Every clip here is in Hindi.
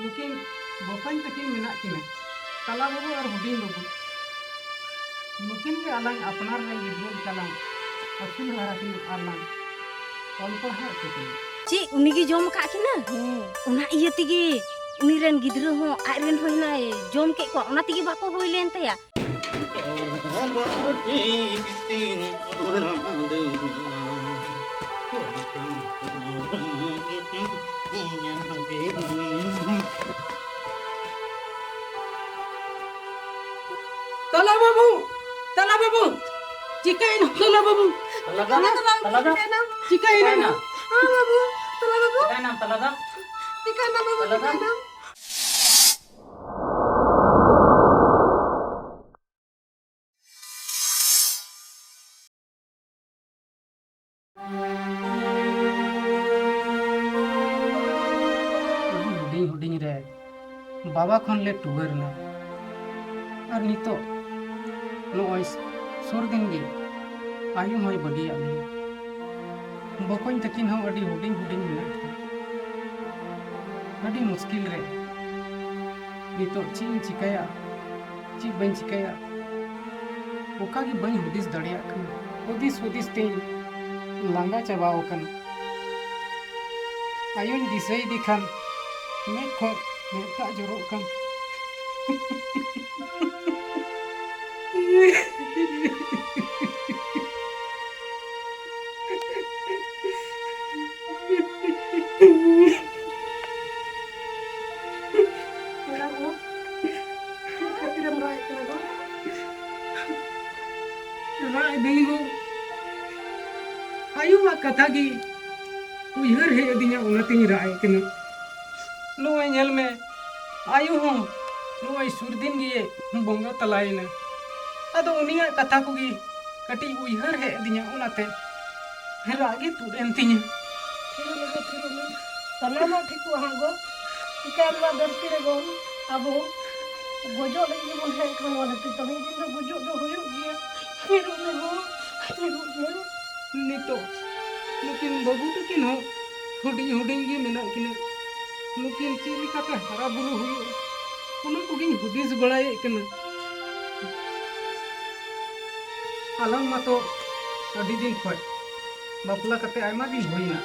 नुकिन बपाइन तकिन मेना किना तला बाबू और हुडिंग बाबू नुकिन के आलांग अपनार में गिरगल कलांग अखिल हराकिन आलांग ऑल्पा हा चुकिन ची उनी की जोम का किना उना इये तिगी उनी रेन गिद्रो हो आइ रेन होइना जोम के को उना तिगी बाको होइ लेन तया तला बाबू चिकाइन तला बाबू चिकाइन ना हां बाबू तला बाबू चिकाइन नाम तला दा चिकाइन ना बाबू चिकाइन ना हुडिंग रे बाबा खन ले टुगर ना और नितो नोय सुर दिन गे आयु होय बगी आले बकोइन तकिन हम अडी हुडिंग मेना अडी मुश्किल रे नितो ची चिकाया ची बन चिकाया ओका की बन हुदिस दड़िया खन हुदिस ते लांगा चबाओ कन आयुन दिसई दिखान मैं खो मैं ता जरो कन आयु मा कथा की उहर हे दिया उनती राय कन नोय नेल में आयु हो नोय सुरदिन गे बोंगा तलायना अदो उनिया कथा को गी कटी उहर हे दिया उनाते रागे तुरेन तिया थिरो तनामा ठिकु हागो इकान मा धरती रे गो अब गोजो लगी मन है खान वाला तो तभी दिन तो गोजो तो होयो गया थिरो नितो लेकिन बाबू तो किन हो हुडिंग गे मेना किना लेकिन चिलिका का हरा बुरु हुयो उना को गिन हुदिस बड़ाए कना आलंग मा तो अडी दिन खय बापला कते आयमा दिन होइना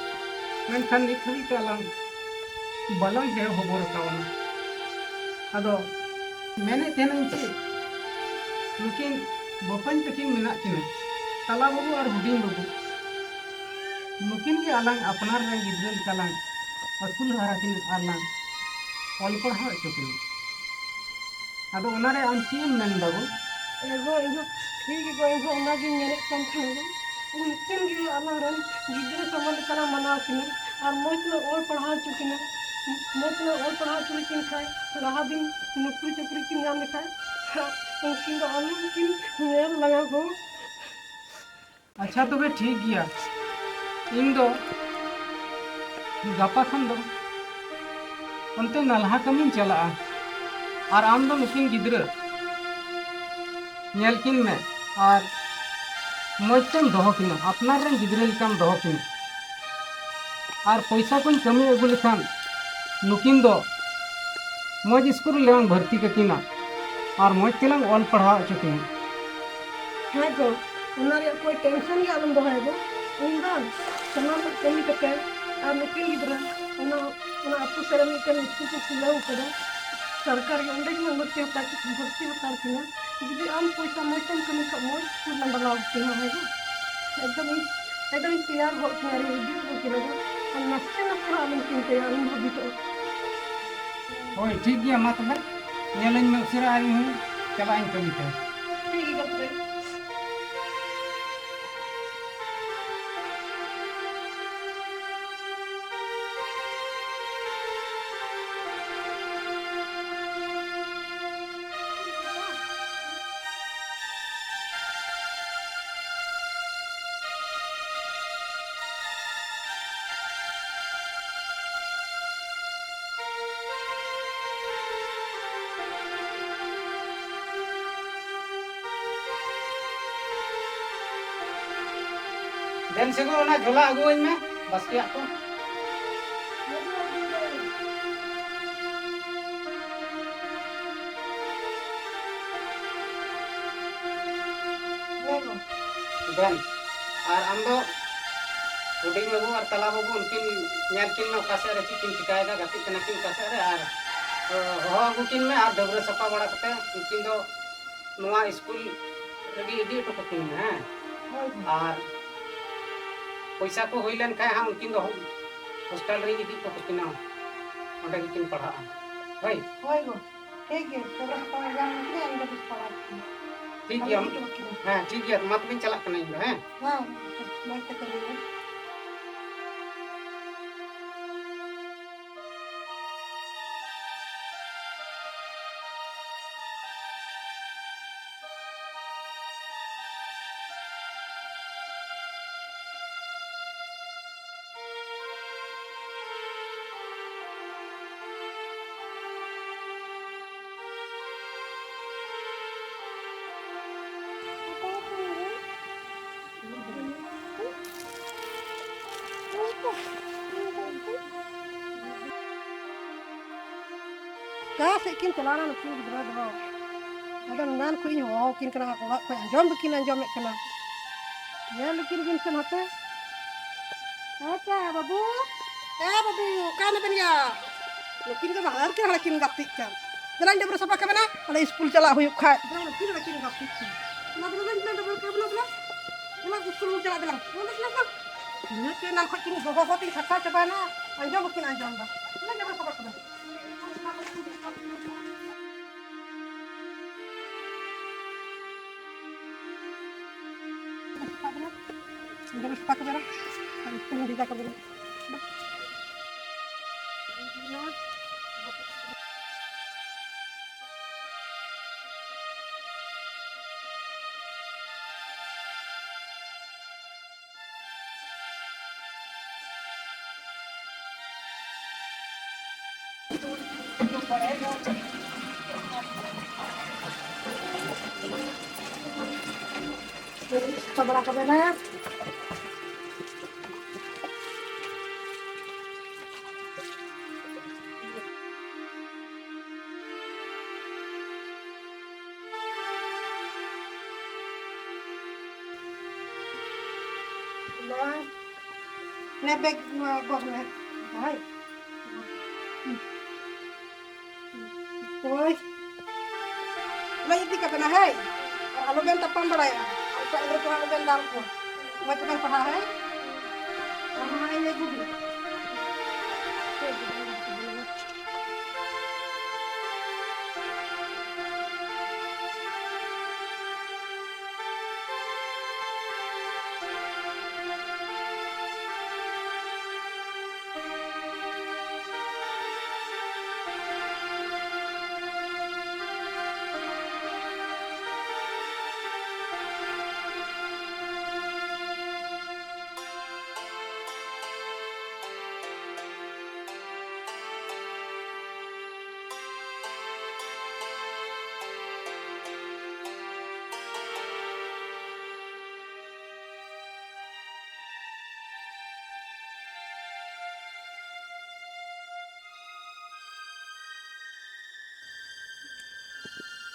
मेनखान नित हबी ते आलंग बालंग हे होबोर कावना अदो मैंने तेना चे लेकिन बपाइन तकिन मेना किना तला बाबू और हुडिंग बाबू नुकिन के आलांग अपनार रे गिद्रल कलांग अकुल हराकिन आलांग ऑल पढ़ा चुकिन अदो ओनारे आम चीम मेन बाबू एगो ठीक गो एगो ओना दिन मेरे कम खानो उनकिन गे आलारन गिद्रे संबंध कला मनाव किना और मोइतलो और पढ़ा चुकिना मोइतलो और पढ़ा चुकिन खाय रहा दिन नौकरी चकरी किन जाम खाय उनकिन दो आलम किन मेल लगा गो अच्छा तो ठीक गया इन दो गापा खन दो अंते नलहा कमिन चला और आम दो नुकिन गिद्रे नेल किन में और मजतेम दोहो किना अपनार रेन गिद्रे लिकाम दोहो किना और पैसा को कमी अगु लेखान नुकिन दो मज स्कूल लेवांग भर्ती ककिना और मज तेलांग ऑल पढ़ा चुकिना है गो उनारे कोई टेंशन के आलम दोहे गो उनदान समान कमी कते और नुकिन गिद्रा उना अपु सेरा मिटन स्कूल को खुलाऊ कदा सरकार के अंडे में भर्ती होता किना यदि आम पैसा मोइतम कमी का मोइ स्कूल में डालाव किना है गो एकदम तैयार हो तुम्हारे उद्योग को किना गो और नक्शे आलम किनते आलम भबितो ओए ठीक गया मत बे नेलन में उसेरा आई हूं चलाइन कमी ते ठीक है गप्पे देन से को ना झोला अगुइन में बस किया तो ठेन और आम दो हुडिंग बाबू और तला बाबू उनकिन नेल किन में ओका सेरे ची किन चिकायदा गाती कना किन का सेरे और हो अगु किन में और डबरे सफा बड़ा कते उनकिन दो नुआ स्कूल रेडी इदी तो कतिन में हैं और पैसा को होइलन खाय हां उनकिन दो हॉस्टल रे इदी तो कतिना ओंडे किन पढ़ा होय होय गो ठीक है तोरा पर जान निकले अंदर कुछ पड़ा ठीक है हां ठीक है मत भी चला कने हैं हां मैं तो करेंगे कहाँ से किन चलाना नुकु गिद्रा दो अदम नान को इन हो किन कना को को अंजम बिकिन अंजम में कना ये लेकिन किन से होते अच्छा बाबू कान बनिया लेकिन के बाहर के हड़किन गत्ती का जलान डबर सपा के बना अरे स्कूल चला हुई खा किन हड़किन गत्ती ना डबर के बना स्कूल चला दला ये के ना खचिन गोगो होती सखा चबाना अंजम बिकिन अंजम दा ना डबर सपा के Udah pakai berapa? Harus penuh di pakai berapa? Coba ke mana? Nebek gos nih, hai. Oi, lagi tiga pernah hai. Kalau ben tapam beraya, kalau itu kalau ben dalko, macam ben pernah hai. Kamu ini gugur.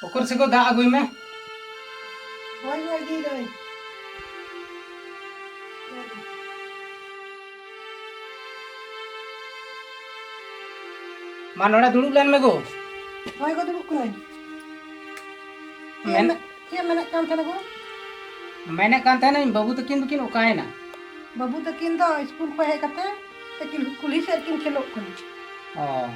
ओकर से को दा अगुई में Woi di doi. मानोड़ा दुड़ू लेन में गो Woi ko dulu kunai. मैंने Kia mana kan thana go? मैंने कहा था ना बाबू तो किन किन उकाए ना Babu takin do school ko hai kate. Takin kulis erkin khelok kun. ओ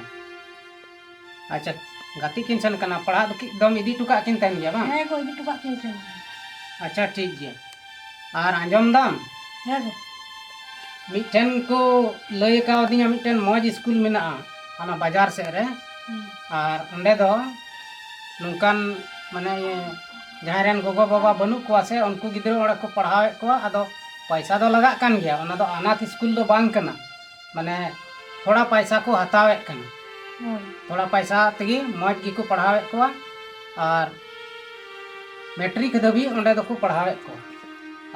अच्छा गाती किन सन कना पढ़ा दम इदी टुका किन तन गया बा Hai go di tuka kin kin. अच्छा ठीक गया और आंजम दाम Hai go. मिठन को लय का दिया मिठन मौज स्कूल में ना आना बाजार से रे और अंडे दो नुकान माने ये जहाँ रेन गोगो बाबा बनू को से उनको गिद्रो ओड़ा को पढ़ावे को आदो पैसा दो लगा कान गया ओना दो अनाथ स्कूल दो बांग कना माने थोड़ा पैसा को हतावे कना थोड़ा पैसा तगी मौज की को पढ़ावे को और मैट्रिक दबी ओंडे दो को पढ़ावे को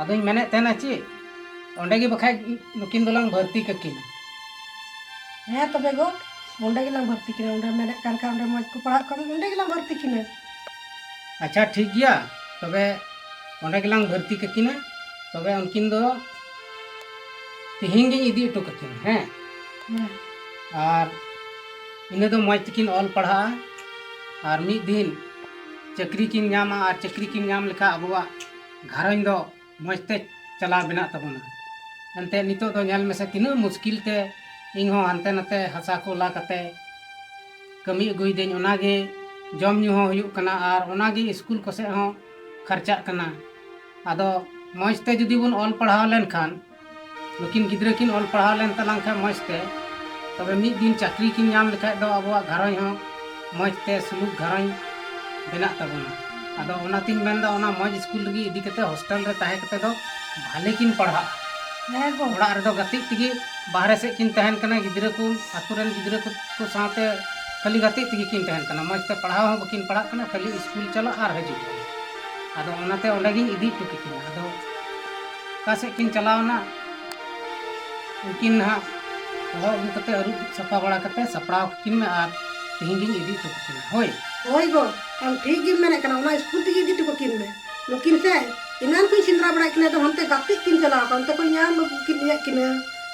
अदों मेने तेना ची ओंडे की बखाय नुकिन दोलांग भर्ती ककिन Hai to bego. Onde gilang bharti kine onde mene kan ka onde moj ko padha kan onde gilang bharti kine. अच्छा ठीक गया तबे ओंडे गिलांग भर्ती ककिना तबे उनकिन दो तिहिंग गिन इदी हटो ककिन हैं और इन्हें दो मज तकिन ऑल पढ़ा और मिद दिन चाकरी किन नामा और चाकरी किन नाम लेखा अबुआ घरन दो मजते चला बना तबना एनते नितो दो नेल में से तीन मुश्किल ते इन हो हानते नते हसा को ला कते कमी अगुई देन ओनागे जम न्यू हो हुयुक कना और ओनागे स्कूल को से हो खर्चा कना आदो मजते जुदी बुन ऑल पढ़ाव लेन खान नुकिन गिद्रा किन ऑल पढ़ाव लेन तलांग खा मजते तबे मिद दिन चाकरी किन नाम लेखा दो अबुआ घरन हो मजते सुलूक घरन बना तबना आदो ओनातिन मेनदा ओना मज स्कूल लगी इदी कते हॉस्टल रे ताहे कते दो भाले किन पढ़ा ओड़ा रे दो गति तिगी बाहरे से किन तहन कना गिद्रा को आतुरन गिद्रा को साथे खाली गति तिगी किन तहन कना मजते पढ़ाव हो बकिन पढ़ा कना खाली स्कूल चला और हजू आदो ओनाते ओंडे गिन इदी टुकी किन आदो का से किन चलावना उनकिन हा अगू कते अरु सफा बड़ा कते सपड़ाव किन में और तिहिं गिन इदी टुकी किन होय होय गो हम ठीक गिन मेने कना ओना स्कूल तिगी इदी टुको किन में नुकिन से इनान कोई सिंद्रा बड़ा किने तो हमते गति किन चला कोन ते कोई नाम किन या किने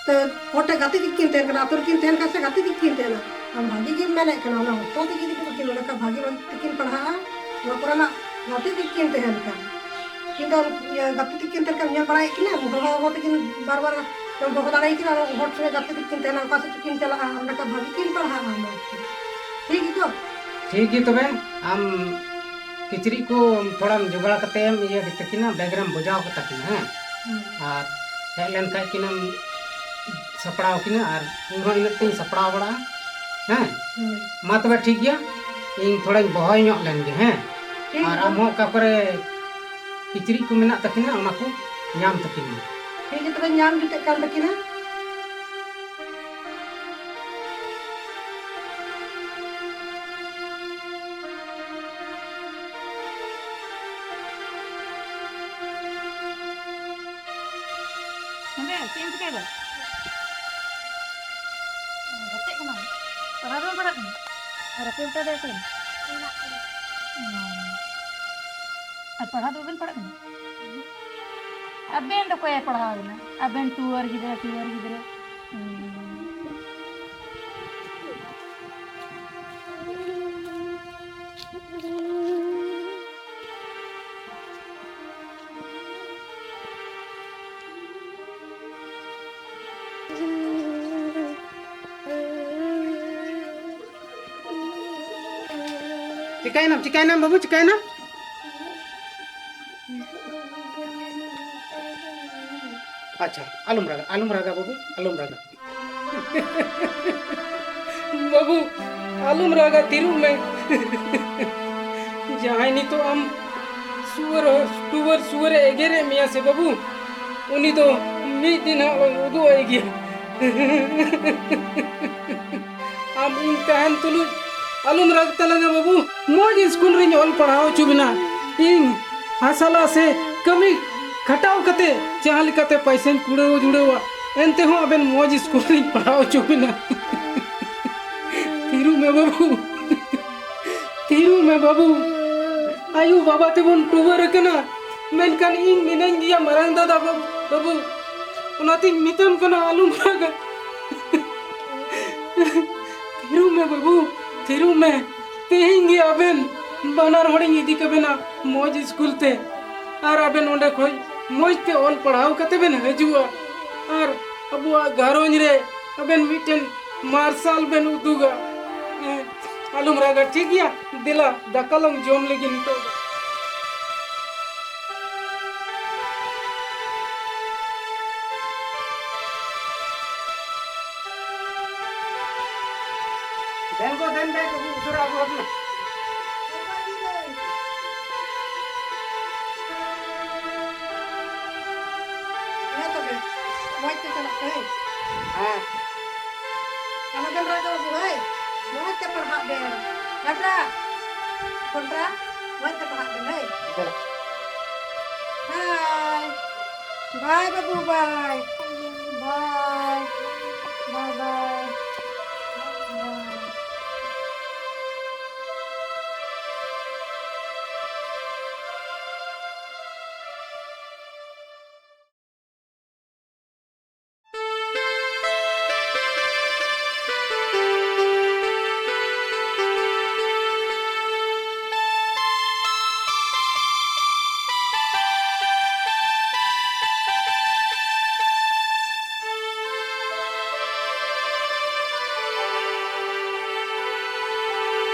तो होटे गति किन तेन कना आतुर किन तेन का से गति किन तेन हम भागी गिन मेने कना ओना होटल तिगी इदी टुको किन ओना का भागी किन पढ़ा ओना पुराना गति किन तेन का किंतु गति किन तेन का न्या बड़ा किने हो हो किन बार बार तो बहुत दाई किन होट से गति किन तेन का से किन चला ओना का भागी किन पढ़ा हम ठीक है तो ठीक है तबे हम किचरी को थोड़ा जुगाड़ करते हैं ये तकिना बैगराम बजाव को तकिना है और हेल लेन का किना सपड़ाव किना और इहो इन तीन सपड़ाव बड़ा हैं मा तबे ठीक गया इन थोड़ा बहय ᱧᱚᱜ लेन गे हैं और हम का करे किचरी को मेना तकिना ओना को नाम तकिना ठीक है तबे नाम जुटे कान तकिना Siapa sih kayaknya? Gak kenal. Pernah pernah kan? Ada filter deh kan? Pernah tuh pernah kan? Aben tuh kayak pernah kan? Aben tour gitu. चिकाई नाम बाबू चिकाई नाम अच्छा आलम रागा बाबू आलम रागा बाबू आलम रागा तिरु में जहां नी तो हम सुअर एगेरे मिया से बाबू उनी तो मी दिन उदू आएगी हम इन कहन तुलु आलम राग तलंगा बाबू मोज स्कूल रे ऑल पढ़ाओ चुबना इन हसला से कमी खटाव कते जहां लिखते पैसे कुड़ो जुड़वा एनते हो अबेन मोज स्कूल रे पढ़ाओ चुबना तिरु में बाबू आयु बाबा तेबुन टुवर कना मेनकान इन मिनन गिया मरंग दादा बाबू उनाती मितम कना आलम राग तिरु में तेहिंगी अबेन बनार हड़िंग इदी कबेना मोज स्कूल ते और अबेन ओंडे खोय मोज ते ऑल पढ़ाव कते बेन हजुआ और अबुआ घरों रे अबेन मिटेन मार्शल बेन उदुगा आलम रागा ठीक गया दिला दकालंग जोम लेगी नितो देन को उतरा अब अपना हां kalau kan raga buai mau te perhak deh kata kontra mau te perhak deh hai bye babu bye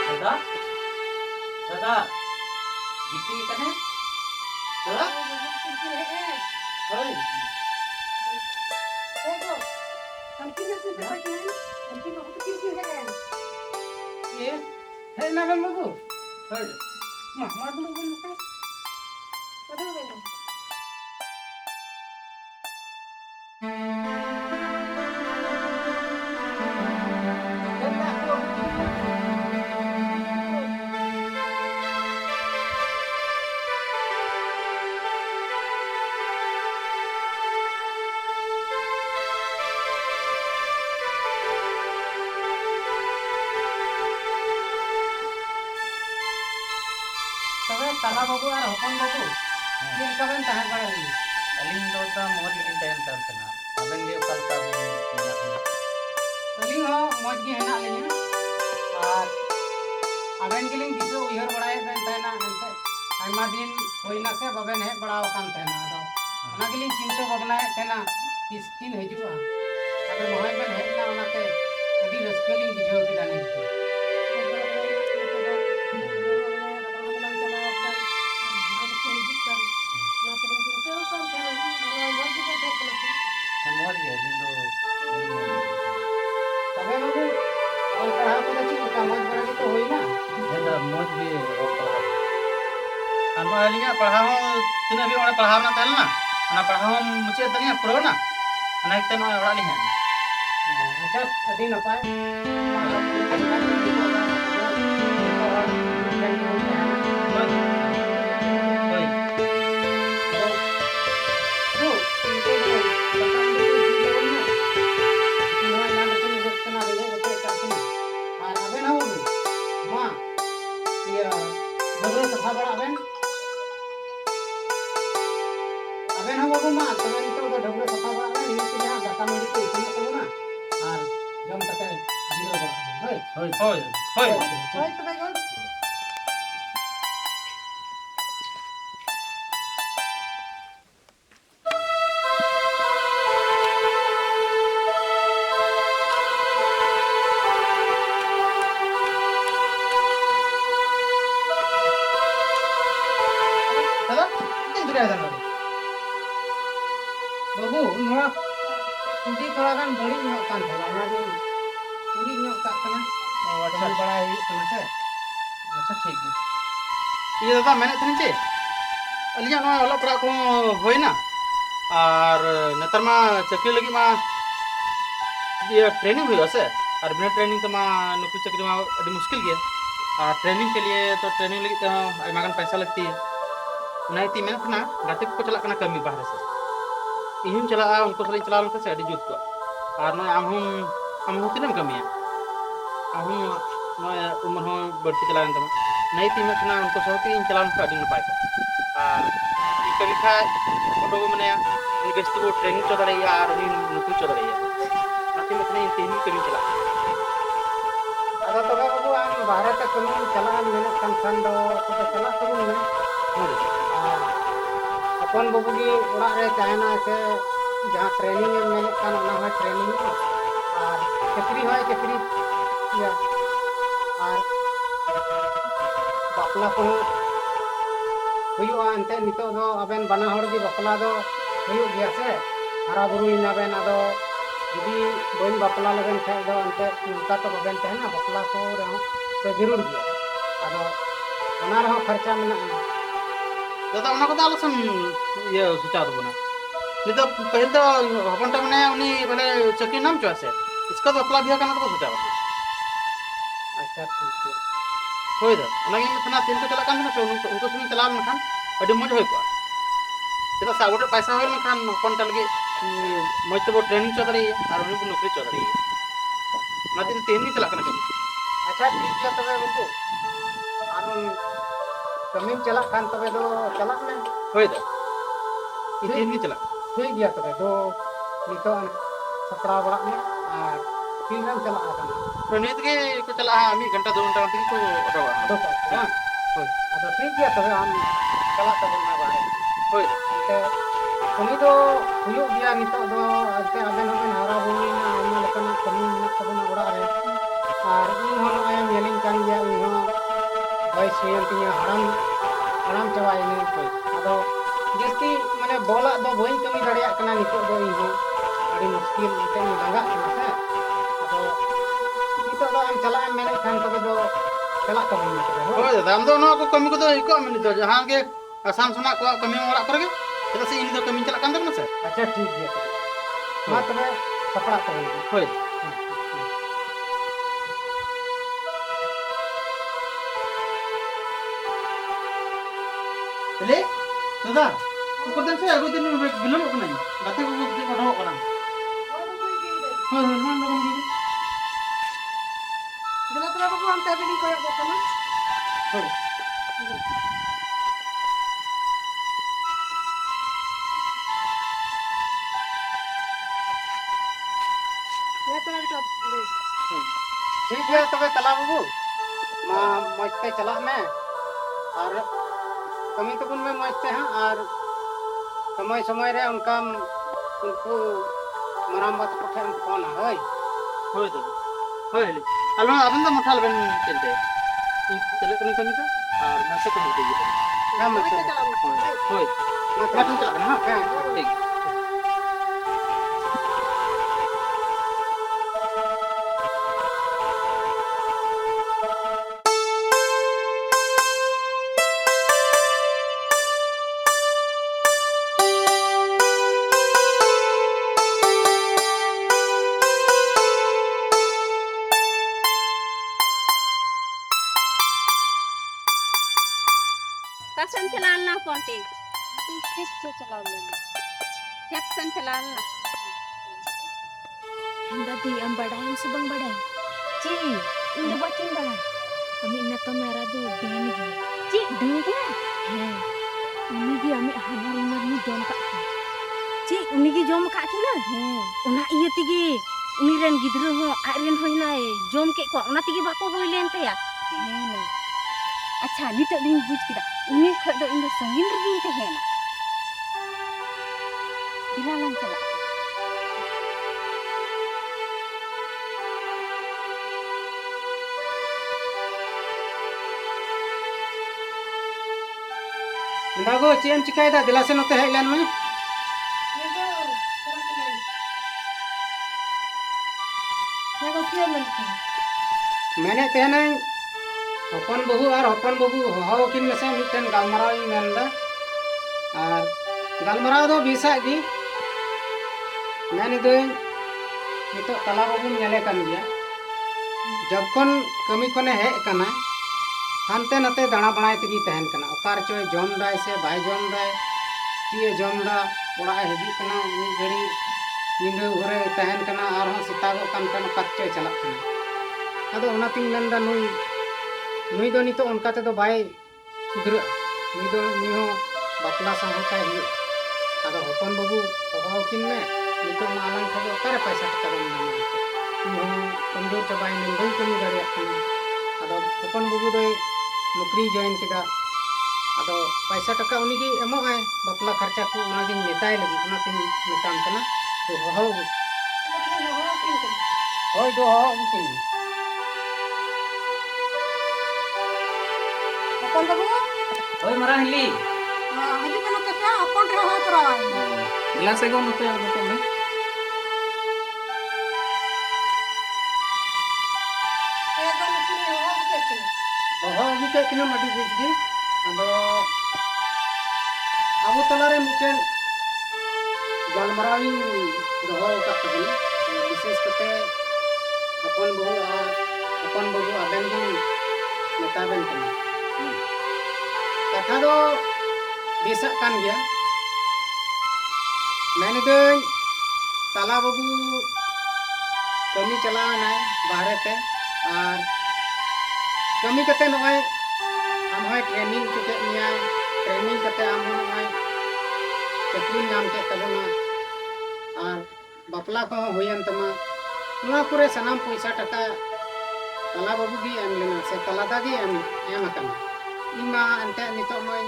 दादा दादा गिटी कने दादा होय ये है ना बन बाबू होय मामा दulu bun ka तबे ताला बाबू और हपन बाबू ये कबन तहर बड़ा हुई अलिंग दो ता मोज गिन time tar kana aben ge kal ka Ali हो मौज गे हेना लेना और अबेन गिलिंग दिसो उहर बड़ाय बेन तहना अंते आयमा दिन होइना से बबेन हे बड़ाव कान तहना आदो ओना गिलिंग चिंता भावना तहना किन हजुआ अबे नहय बेन हेना ओनाते अभी रसकलिंग बुझाव किदा नहीं मोज ge din do तबे बाबू और पढ़ाव को ची का मौज बड़ा तो होई ना eda moz ge kan ba alinga pahao tina bi ora pahao na tel na ana pahao muche tanya pro na ana ikte no ora lihan अच्छा अभी न पाए hoy अबेन हो बाबू मा तबे नितो दो ढबले सफा बड़ा बे इन से जहां दाका मंडी को इतना तो ना और जम तक जीरो बड़ा होय hoy hoy Hoy, दादा किन दुरिया दादा बाबू नोआ कुड़ी थोड़ा गान बड़ी ᱧᱚᱜ कान थला ना दिन कुड़ी ᱧᱚᱜ का कना अच्छा बड़ा ही कना से अच्छा ठीक है ये दादा मैंने थने चे अलिया नो ओला पड़ा को होय ना और नेतर मा चक्री लगी मा ये ट्रेनिंग हुई से और बिना ट्रेनिंग तो मा नौकरी चक्री मा अभी मुश्किल गया और ट्रेनिंग के लिए तो ट्रेनिंग लगी तो आयमा गान पैसा लगती है नहीं ती मैंने थना गाते को चला कना कमी बाहर से इहुन चला उनको सली चला उनको से अड़ी जुत को और नो हम तीनम कमी हम नो उम्र हो बढ़ती चला तमा नहीं ती मैं थना उनको सहती इन चला उनको अड़ी नपाय और कभी खा फोटो मने इनके वो ट्रेनिंग चल रही है और उन्हीं नौकरी चल रही है नाती में थने तीन कमी चला अदा तबे बाबू आम भारत का कमी चला मेने खान दो तो चला तबुन में अपन बाबू की ओड़ा रे चाहना से जहां ट्रेनिंग में मेने खान ओना है ट्रेनिंग और चक्री है चक्री या और बापला को हुयुआ अंते नितो दो अबेन बना हड़ दी बापला दो हुयुग गया से हरा बुरु इन अबेन आदो यदि बन बापला लगन खाय दो अंते उनका तो बबेन तहना बापला को रहो तो जरूर गया आदो ओना रहो खर्चा में दादा उना को दाल सम ये सोचा दो बना नहीं तो पहले तो हपनटा मने उनी माने चक्री नाम चो से इसका तो अपला बिया करना तो सोचा अच्छा ठीक है होय दा उना के मतना तीन को चला कान ना उनको सुनी चला न खान अडी मज होय को तेरा सागोटे पैसा होय न खान हपनटा लगे मज तो ट्रेनिंग चल रही है और उनी को नौकरी चल रही है ना तीन तीन नहीं चला करना अच्छा ठीक है तबे बाबू आरुन कमी चला खान तबे दो चला में होय दा ये तीन नहीं चला ठीक गया तबे दो नितो सपड़ा बड़ा में और तीन रन चला आना तो नीत के को चला मी घंटा 2 घंटा तक को अटवा दो का होय अदो ठीक गया तबे हम चला तबे ना बारे होय ते कमी दो हुयुग गया नितो दो अते अबेन हबेन हारा बुनी ना आयमा लेकन कमी ना तबे ना ओड़ा रे और इन हो नय मेलिन कान गया इन हो बयस हुयन तिया हराम चबायने कोई अदो जस्ती माने बोला दो बई कमी दाड़िया कना नितो दो इन हो अड़ी मुश्किल ते लंगा कना से अदो नितो दो हम चला मेने खान तबे दो चला तबन हो होय दादा हम दो नो को कमी को दो इको हम नितो जहां के आसाम सुना को कमी ओरा पर के चला से इन दो कमी चला कान दो से अच्छा ठीक है तबे मा तबे सपड़ा तबन होय ले दादा ऊपर दिन से अगो दिन बिलम को नहीं गाते को पढ़ाओ करा हां हां मान लो हम Bila tu apa pun tak beli koyak kau sama. होय Ya tu lagi tak beli. ठीक है तबे चला बाबू मा मजते चला में और कमी तो बुन में मजते हैं और समय समय रे उनका उनको मरामत को ठेम फोन है होय तो होय ले अलमा अबन तो मठाल बन चलते ई चले कनी कमी का और मैं से कहीं दे हम Kita jalan. होय मैं तुम चला ना हां ठीक कसन चलाना पोंटे Kes tu jalan lagi. Caption चलाना Dati ang badayan sa bang baday. Ci, hindi ba cing baday? Kami na to mera do deni gi. Ci, deni gi. He. Uni gi ami hanar nar ni jom ka. Ci, uni gi jom ka ki na. He. Ona iya tigi. Uni ren gidro ho, ai ren hoi na jom ke ko. Ona tigi bako hoi len te ya. He na. अच्छा नितो दिन बुझ किदा उनी खो दो इन संगीन rin तहेना दिलालन चला इंदागो चेम चिकायदा दिला से नते हेलन में Ya kau kira mana? मैंने तेने हपन बहु और हपन बहु हो किन में से मिटन गालमराव इन मेंदा और गालमराव दो बीसा की मैंने दो नितो तला बाबू नेले कन गया जब कन कमी कोने हे कना हानते नते दाना बनाए तगी तहन कना ओकार चोय जम दाय से बाय जम दाय किए जम दा ओड़ा हेजी कना मी घड़ी निंदे उरे तहन कना और हां सितागो कन कन कच्चे चलक कना अदो ओना तिंग नंदा नुई दो नितो उनका ते दो बाय सुधर नुई दो निहो बापला साहो का ही अदो हपन बाबू हवाओ किन में नितो मालंग थे ओकारे पैसा टका दम नामा निहो कमजोर चबाई ने बई कमी दाड़िया कना अदो हपन बाबू दो नौकरी जॉइन किदा अदो पैसा टका उनी की एमो आए बापला खर्चा को ओना दिन मेताय लगी ओना तिन मेताम कना तो हो होय दो हो किन Apa tu? Oi marah hili. Hari kan tu saya apa tu hal terawai. Gelas ego noto ya noto me. Ya kan ni hal tu kena. हो अभी के किना मटी बीच दी अदो अब तलारे मिटन गालमरावी दोहो का तबनी विशेष करते अपन बहु आबेन की मेताबेन कना कथा दो बेसा कान गया मैंने दो ताला बाबू कमी चला ना बाहर ते और कमी कते नय आम होय ट्रेनिंग चुके निया ट्रेनिंग कते आम होय चाकरी नाम के तबना और बापला को होयन तमा ना पूरे सनाम पैसा टका तला बाबू गी एम लेना से तलादा गी एम अकन इमा अंते नितो मय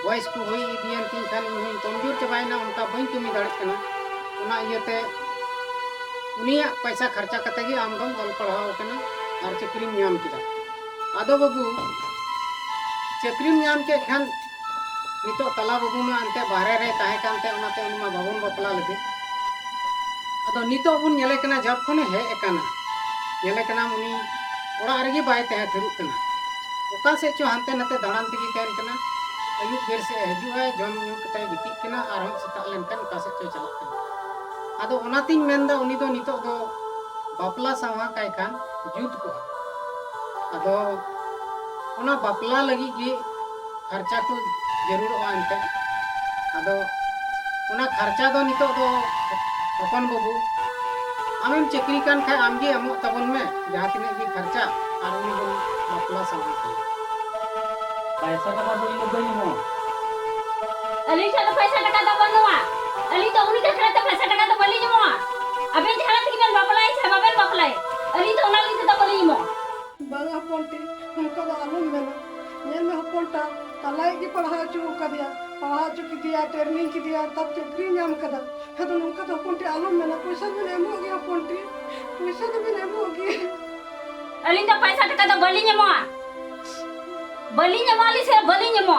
वॉइस को होई दियन तीन खान इन कमजोर चबाइना उनका बई कमी दाड़ कना उना इयते उनिया पैसा खर्चा कते गी आम दम ऑल पढ़ाओ कना और चक्रीम नाम किदा आदो बाबू चक्रीम नाम के खान नितो तला बाबू मा अंते बाहरे रे ताहे कानते ओनाते उनमा बाबन बपला लगे आदो नितो बुन नेले कना जब खने हे एकाना नेले कना उनी ओड़ा रगे बाय तहे थरुक कना ओका से चो हानते नते दाड़ान तगी तहन कना अयुब बेर से हजू है जम न्यू कते गिति कना और हम सेता लेनकन ओका से चो चलक कना आदो ओनातिन मेनदा उनी दो नितो दो बापला सावा काय कान जुत को आदो ओना बापला लगी गे खर्चा को जरूर अंते आदो ओना खर्चा दो नितो दो अपन बाबू आमेम चक्री कान खाय आमगे अमो तबन में जहां तिने भी खर्चा और उनी दो बापला सावा पैसा का बात बोली बनी हो अली चलो पैसा टका दो बनवा अली तो उनी देखले तो पैसा टका तो बली जमो अबे झाला तक बेन बापलाई छ बाबेन बापलाई अली तो ओना ली तो बली जमो बांग हपनटी हमको तो आलम मेना ये में हपनटा तलाई की पढ़ा चु कर दिया पढ़ा चु की दिया ट्रेनिंग की दिया तब चक्री नाम कदा है तो उनका तो हपनटी आलम मेना पैसा भी नहीं हो गया हपनटी पैसा तो भी नहीं हो गया अली तो पैसा टका तो बली जमो अली से बली जमो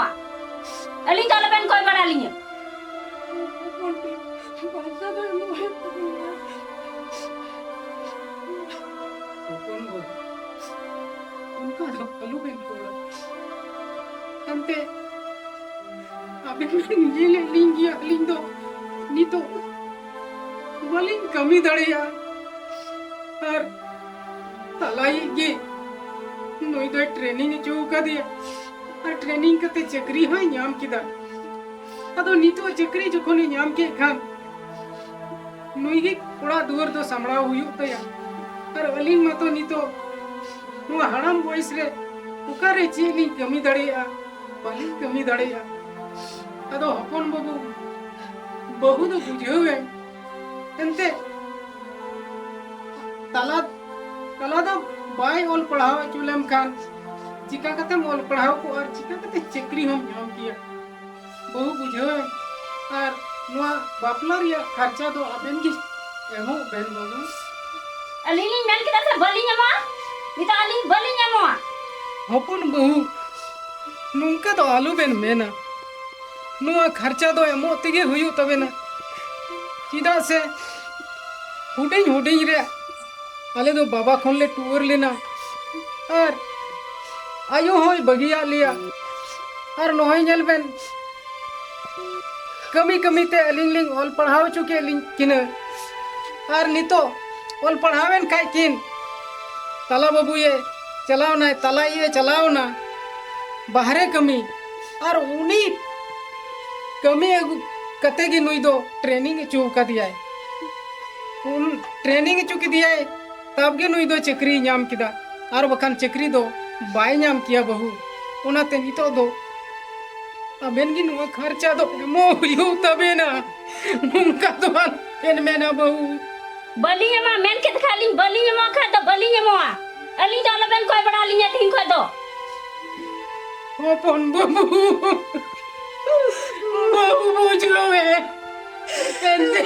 अली तो बेन कोई बड़ा ली हपनटी पैसा तो नहीं हो अपन बाबू उनका जो पलू बेन कोड़ा अंते अबे ये ले लिंगी लिंग दो नी तो वलिंग कमी दड़िया और तलाई गे नोई दो ट्रेनिंग जो का दिया और ट्रेनिंग करते चक्री है नाम किदा अदो नी तो चक्री जो कोनी नाम के खान नोई गे कोड़ा दूर दो सामड़ा हुई तया और अलिंग मा तो नी तो नुआ हड़ाम बॉयस रे उकारे चीली कमी दड़िया बाली कमी दड़िया अदो हपन बाबू बहु दो बुझेवे एंते तला तला दो बाय ओल पढ़ावे चुलेम खान चिका कते मोल पढ़ाव को और चिका कते चक्री हम नाम किया बहु बुझेवे और नुआ बापला रिया खर्चा दो अबेन की एमो बेन बाबू अली ली मेन किदा से बली जमो निता अली बली जमो हपन बहु नुंका तो आलू बेन मेना नुआ खर्चा दो एमो तेगे हुयु तबेना चिदा से हुडिंग रे आले दो बाबा खोन ले टूर लेना और आयो होय बगिया लिया और नोय नेल बेन कमी कमी ते लिंग लिंग ऑल पढ़ाव चुके लिंग किन और नितो ऑल पढ़ावेन काय किन तला बाबू ये चलाओ ना तला ये चलाओ ना बाहरे कमी और उनी कमी कते की नुई दो ट्रेनिंग चू का दिया है उन ट्रेनिंग चू की दिया है तब के नुई दो चक्री नाम किदा और बखान चक्री दो बाय नाम किया बहु उनाते नितो दो अबेन की नुआ खर्चा दो एमो हुयु तबे ना उनका तो पेन में ना बहु बली जमो मेन के खाली बली जमो खा तो बली जमो अली तो बेन कोई बड़ा ली तीन को दो अपन बाबू बाबू बुझोवे एंते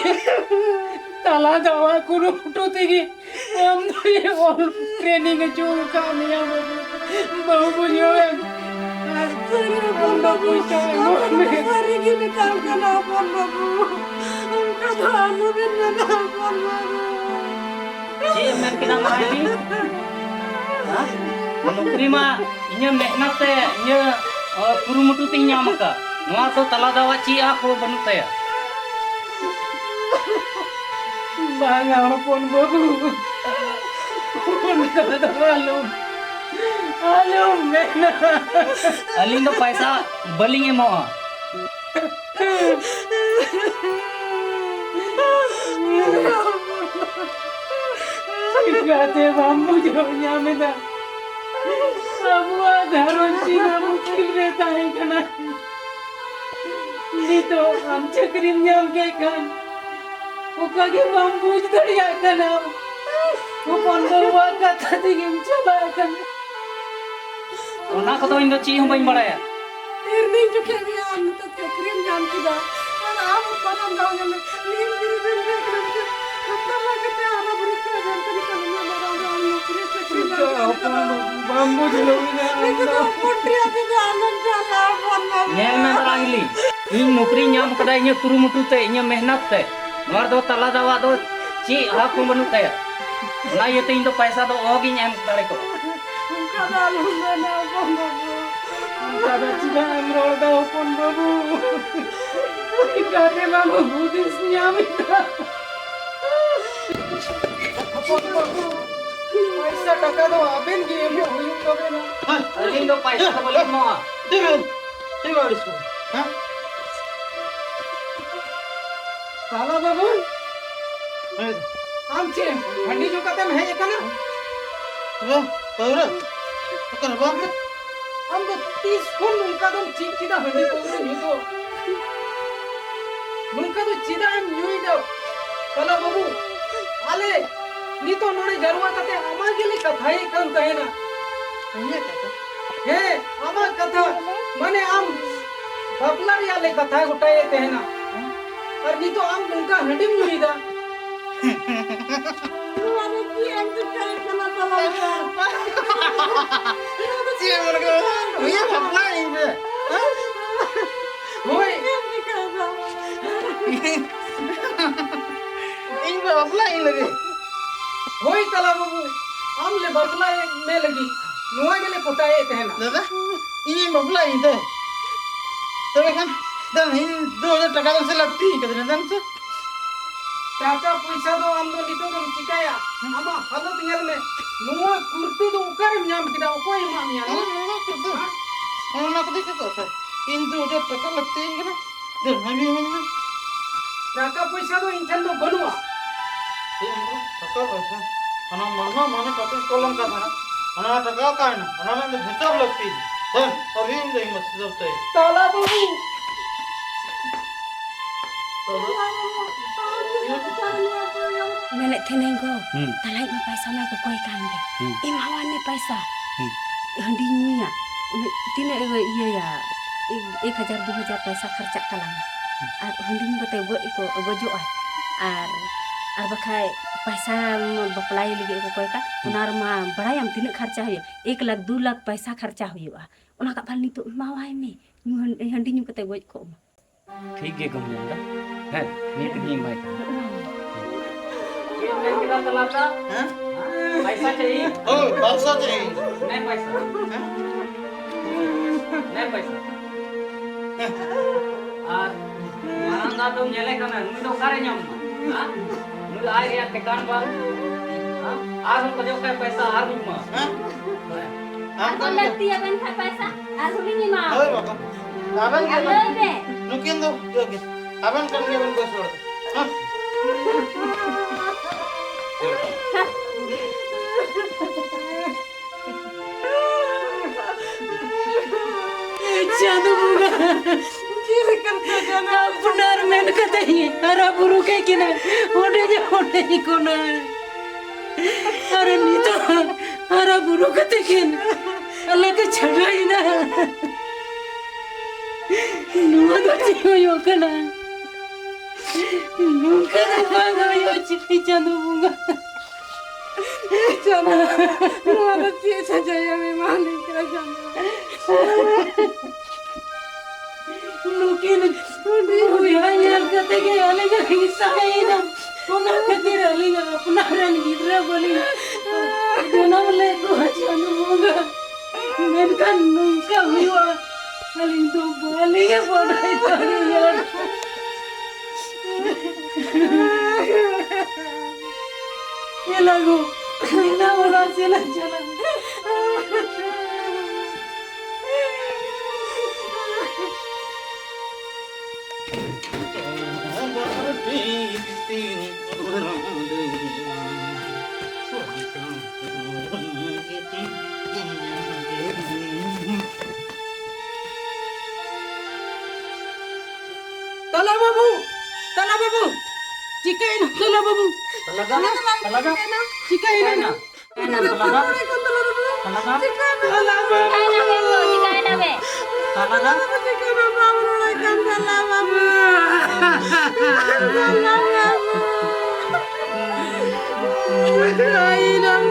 तला दवा कुरु फुटो तेगी हम ये ऑल ट्रेनिंग जो कामिया बाबू बुझोवे अपन बाबू सारी की निकाल के ना अपन बाबू उनका तो आलू भी ना अपन बाबू जी मेन के नाम है हां नौकरी मा इnya मेहनत ते इnya कुरुमुटु ते ᱧᱟᱢ aka नोआ तो तला दावा ची आको बनु तया बांगा अपन बाबू उनका तो आलू मेना अलिंग दो पैसा बलिंग एमो गाते बाम्बू जो ᱧᱟᱢᱮᱫᱟ अबुआ घरों चीना मुश्किल रहता है कना नी तो हम चक्री ᱧᱟᱢ के खान ओका के बाम्बू दड़िया कना वो पंदरवा कथा दिगिम चला कना ओना को तो इन दो ची हम बई बड़ाया ट्रेनिंग जो के भी हम तो चक्री नाम किदा और आप बनन गांव में नीम गिरी दिन में तला के आना बुरी से जानकारी करना नौकरी चाकरी bambu jilawina itu putri aku jalan jalan nyel me tarangli इन नौकरी नाम कदा इन कुरुमुटु ते इन मेहनत ते नोर दो तला दावा दो ची हाक बनु ते ना ये ते इन दो पैसा दो ओगी एम दाड़े को kada lumena babu kada cina emrol da opon babu ikane mama budis nyamita opon babu paisa taka do aben gi emo huyung tobe na इन दो पैसा तो बोले मो Tiba disku. Hah? tala babu Eh, am che handi jo katem hai ekana apa? Paura. Bukan apa? am do 30 khon unka do chik chida handi paura nyu do unka do chida am nyui do tala babu ale ni to nore jarwa kate ama gele kathai kan tahena Ini kata. हे आमा कथा माने आम बपला रियाले कथा गोटाए तेहना और नी तो आम उनका हडिम नुईदा Luar negeri yang terkait sama salam. Cie mereka. Iya, apa ini? होय Yang terkait sama. Ini apa ini lagi? होय तला बाबू आम ले बपला में लगी नुआ गेले कोटाए तेहना Dadah, ini apa ini? Tapi kan, dan ini 2000 taka dan selati katanya dan se. टाका पैसा दो आम दो नितो दम चिकाया आमा हालत ᱧᱮᱞ में नुआ कुर्ती दो उकार ᱧᱟᱢ किदा ओकोय मा मिया Orang nak dikit kok saya. Ini 2000 taka लगते हैं ना. Dan kami mana? टाका पैसा दो इंचन दो बनुआ Taka apa? Mana pakai kolom ka sana. Anak taka ka na. Anak में भीतर लगती है. Dan अभी हम नहीं मस्त जबते. ताला बाबू Nenek teneng ko. Talai me paisa me ko koi kan ge. Imawan me paisa. Handi nya. Tina iya ya 1000 2000 पैसा खर्चा कलांग. Ar handi bate go iko gojo ar bakai पैसा बपलाई लगे को कोई का उनार मा बड़ायम तिने खर्चा हुई 1 लाख 2 लाख पैसा खर्चा हुआ उना का पाल नितो मावाय में हंडी न्यू कते गोज को ठीक है कम ना है नीट नहीं भाई ये मैं कितना तलाता Hah? पैसा चाहिए Oh, bahasa je. नहीं पैसा नहीं पैसा और मारंदा तो नेले कना नु तो करे ᱧᱟᱢ हां नु आय रे टिकान बा हां आज हम को जो का पैसा आर नु मा Hah? Aku lagi akan kai पैसा aku ni ma Oh, bapak. Aban kan? Ayo be Mungkin tuh, oke. Aban kan dia aban gosor. Hah? Jangan buka. Kiri kerja jangan. Benar men katanya. Arah buruk kayak gini. Udah ikona. Arah itu. Arah buruk katanya. Allah kecerahin na. Nuwa tuh yo kana. Nuka bangga yo cipi jangan buka. Jangan. Nuwa tuh saja ya memang kira jangan. Mungkin yang kata ke alega hisaina ona katir alega apna ran gidra boli janam le ko janu moga menkan nungka huwa aling to bali ke podai tari yar ye lagu ina ola sela jalan तला बाबू चिकाई ना तला बाबू तलागा चिकाई ना तलागा Kaina be तलागा Ay, nam,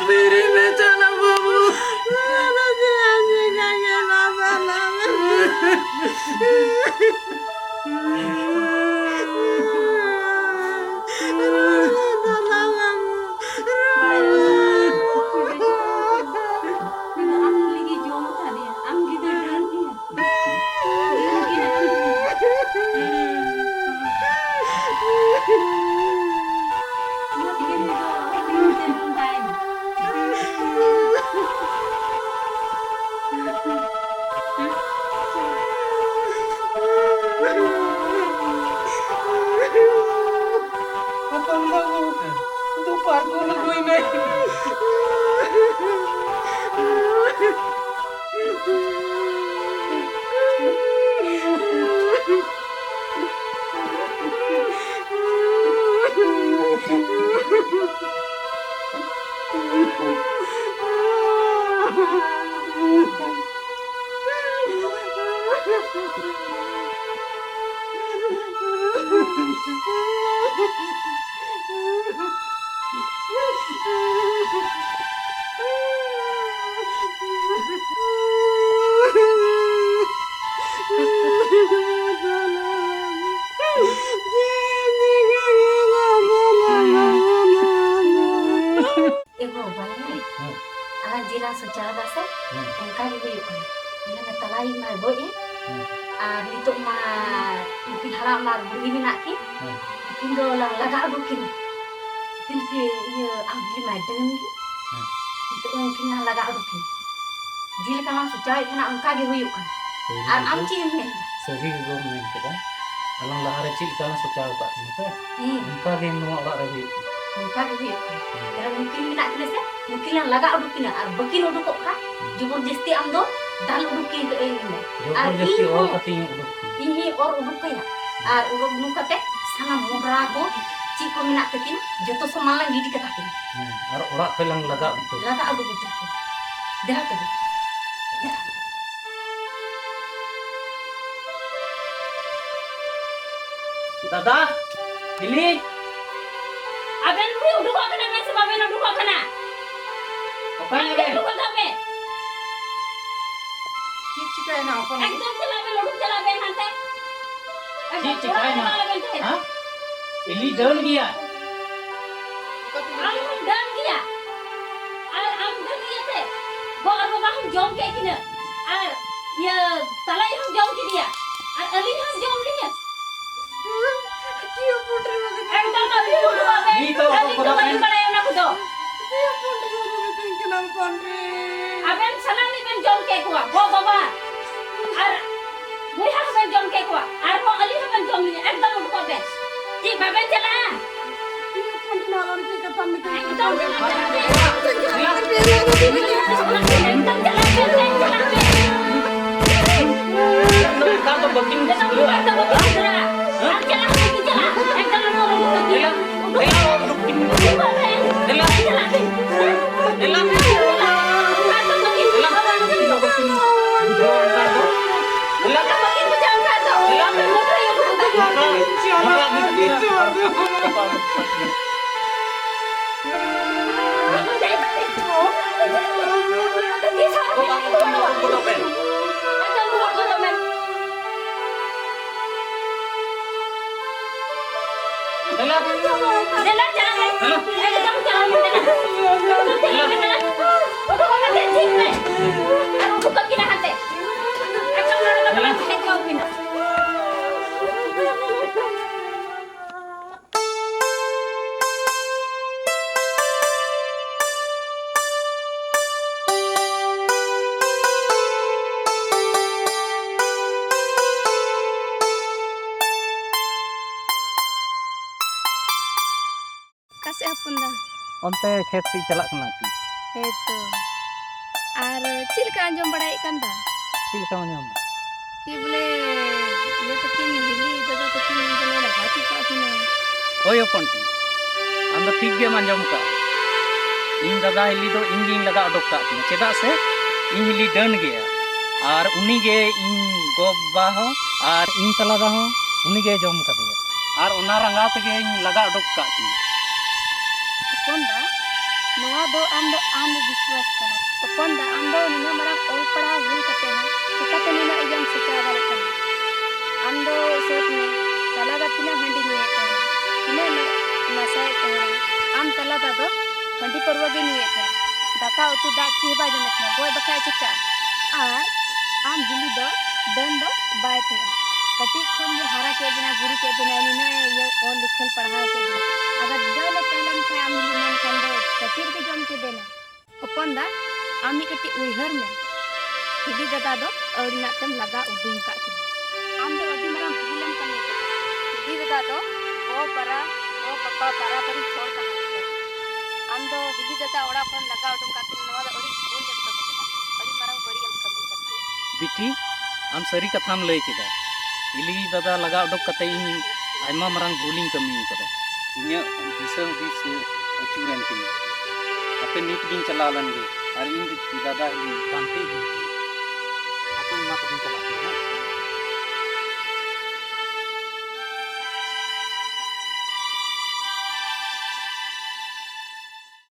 मेरे बेचारा बाबू Abang babu, tu parko nungguin nih. Ego balik. Akan jira secara dasar, engkau juga yuk kan. Bila ngetalai mah boy ya. Nito mah mungkin halam mah begini nak ki. Mungkin do lang laga bukin. Mungkin ke iya ambil madam ki. Nito mungkin lang laga bukin. Jila kalau secara itu nak engkau juga yuk kan. Amci yang ni. सभी गवर्नमेंट का अलग लहारे चीज का सोचा होगा उनका दिन नवा रही Engkau juga yuk kan. Kalau mungkin nak kena se, mungkin lang laga bukin. Bukin udah kok kan. Jumur jesti amdo dal bukin ke ini. जो जैसे और कती उड़ती Ini or uduk kaya. Uduk nu kate sana murah ko cik ko minak tekin joto semalang gidi katakin. और उड़ा पे लंग लगा तो Laga adu butuh. Dah tadi. दादा Delhi Aben ku uduk kok kena mes baben uduk kok kena. Okay Uduk kok tape. Cik cikai na apa? Ekdom cela ben uduk cela ben hante. जी चिकाई ना हाँ दिल्ली डर गया Am dan dia. Am dan dia te. Bo arbo bang jom ke kina. Ya talai ham jom ke dia. Ali ham jom dia. Dia pun terima kasih. Ekdom tak uduk baben. Ni tahu apa Aku kau dah dah pada yang nak tu. Dia pun terima kasih kenapa Andre? Aben salam ni ben jom ke kuah. Bo baba. Buih aku ben jom ke kuah. Bo ali ben jom ni. Ekdom uduk baben. Cik baben cela. Dia pun kenalan kita pamit. Ekdom cela. का तो baking Kasih apa dah? onte खेत से चलक ना की Itu. Ar cil kan jom badai kan dah. ठीक है मने हम Ki boleh dia tekin hili dadah tekin boleh lah hati ka sini. ओयो पंटी हम तो ठीक गे मंजम का इन दादा हिली दो इन गिन लगा अडोक का चेदा से इन हिली डन गया और उनी गे इन गोबा हो और इन तलादा हो उनी गे जम कर दिया और ओना रंगा तगे इन लगा अडोक का Ponda, noa do am विश्वास करना तो ponda am do निना मरा ओल पड़ा हुई कते हैं चिकाते निना इजम सिकरा वाले करना am do सोच में तलादा तिना हंडी नहीं है करना तिना में नसाए करना am तलादा दो हंडी परवगे नहीं है करना दाका उतु दा चीबा जमे करना गोय बखाय चिका और am हिली दो दन दो बाय थे कटी खोन ये हारा के बिना गुरु के बिना निना ये और लिखल पढ़ा के बिना अगर डले पहलन से आम मन कंदो कतिर के जम के देना अपन दा आमी कटी उइहर में हिदी दादा दो और नातम लगा उडुम का के आम दो अडी मरा भूलन कने हिदी दादा दो ओ परा ओ पप्पा परा पर छोड़ का आम दो हिदी दादा ओड़ा कोन लगा उडुम का के नवा दो अडी भूल जब तक अडी मरा बड़ी हम कमी करते बिटी आम सरी कथाम लय केदा इली दादा लगा अडोक कते इन आयमा मरंग भूलिंग कमी कदा इन्या दिशा दिस अचूरन की अपे नीट गिन चला लन गे और इन दादा इन कांते गी अपन मा कदम चला